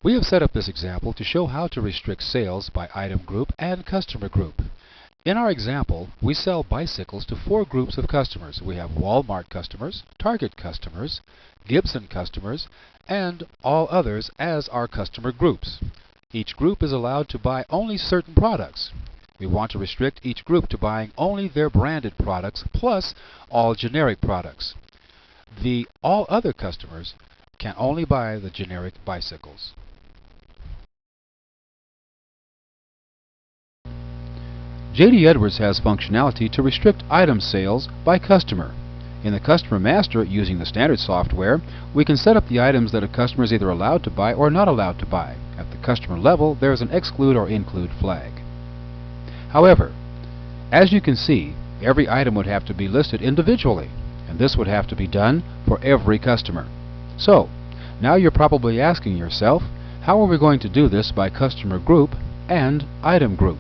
We have set up this example to show how to restrict sales by item group and customer group. In our example, we sell bicycles to 4 groups of customers. We have Walmart customers, Target customers, Gibson customers, and all others as our customer groups. Each group is allowed to buy only certain products. We want to restrict each group to buying only their branded products plus all generic products. The all other customers can only buy the generic bicycles. JDE Edwards has functionality to restrict item sales by customer. In the Customer Master, using the standard software, we can set up the items that a customer is either allowed to buy or not allowed to buy. At the customer level, there is an exclude or include flag. However, as you can see, every item would have to be listed individually, and this would have to be done for every customer. So, now you're probably asking yourself, how are we going to do this by customer group and item group?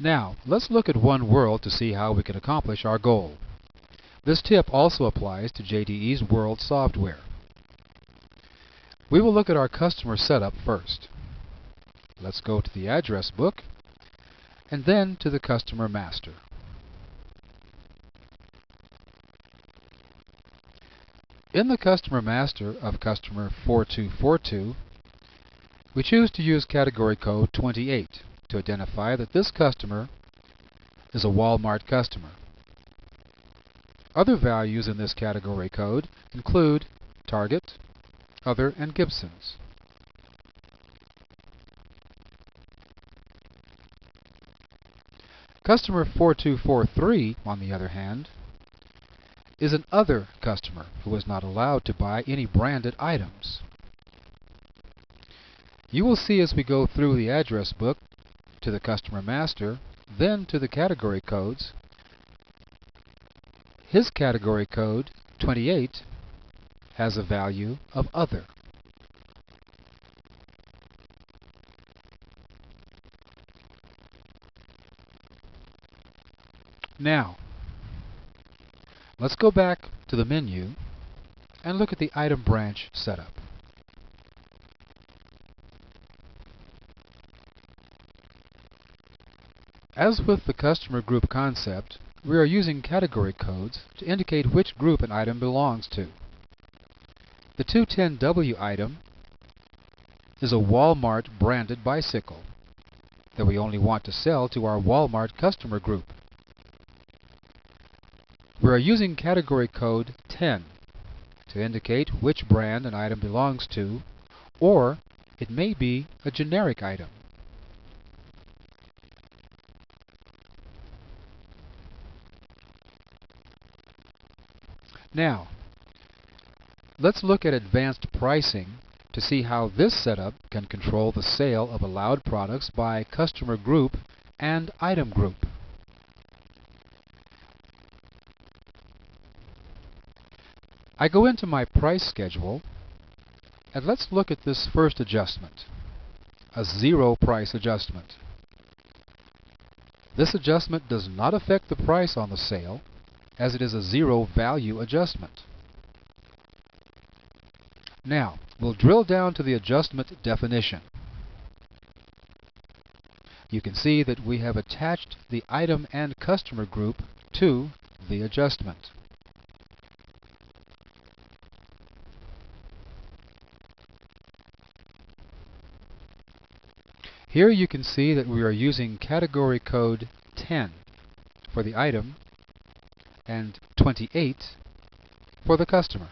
Now, let's look at One World to see how we can accomplish our goal. This tip also applies to JDE's World software. We will look at our customer setup first. Let's go to the address book and then to the Customer Master. In the Customer Master of Customer 4242, we choose to use category code 28 to identify that this customer is a Walmart customer. Other values in this category code include Target, Other, and Gibson's. Customer 4243, on the other hand, is an other customer who is not allowed to buy any branded items. You will see as we go through the address book to the Customer Master, then to the category codes, his category code 28 has a value of Other. Now, let's go back to the menu and look at the item branch setup. As with the customer group concept, we are using category codes to indicate which group an item belongs to. The 210W item is a Walmart branded bicycle that we only want to sell to our Walmart customer group. We are using category code 10 to indicate which brand an item belongs to, or it may be a generic item. Now, let's look at advanced pricing to see how this setup can control the sale of allowed products by customer group and item group. I go into my price schedule, and let's look at this first adjustment, a zero price adjustment. This adjustment does not affect the price on the sale, as it is a zero value adjustment. Now, we'll drill down to the adjustment definition. You can see that we have attached the item and customer group to the adjustment. Here you can see that we are using category code 10 for the item and 28 for the customer.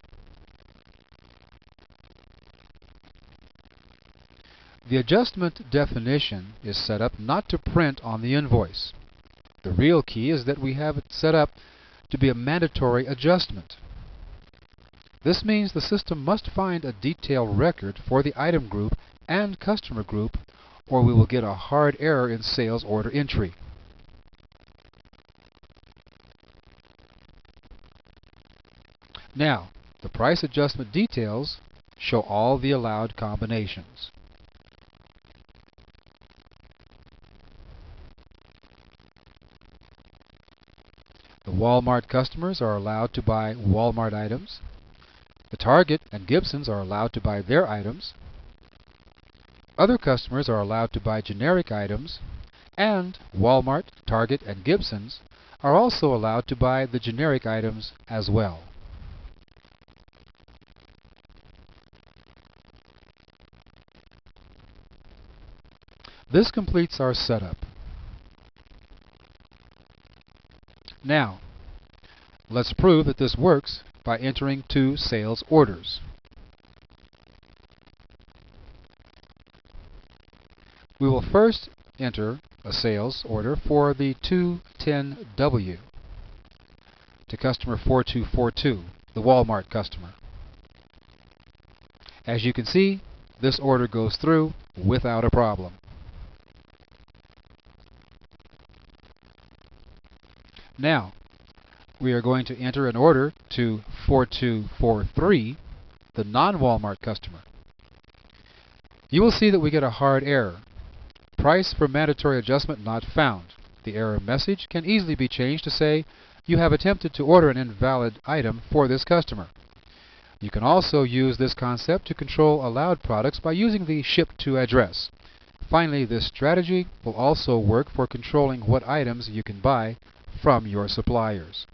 The adjustment definition is set up not to print on the invoice. The real key is that we have it set up to be a mandatory adjustment. This means the system must find a detailed record for the item group and customer group, or we will get a hard error in sales order entry. Now, the price adjustment details show all the allowed combinations. The Walmart customers are allowed to buy Walmart items. The Target and Gibsons are allowed to buy their items. Other customers are allowed to buy generic items, and Walmart, Target, and Gibsons are also allowed to buy the generic items as well. This completes our setup. Now, let's prove that this works by entering two sales orders. We will first enter a sales order for the 210W to customer 4242, the Walmart customer. As you can see, this order goes through without a problem. Now, we are going to enter an order to 4243, the non-Walmart customer. You will see that we get a hard error. Price for mandatory adjustment not found. The error message can easily be changed to say, you have attempted to order an invalid item for this customer. You can also use this concept to control allowed products by using the ship to address. Finally, this strategy will also work for controlling what items you can buy from your suppliers.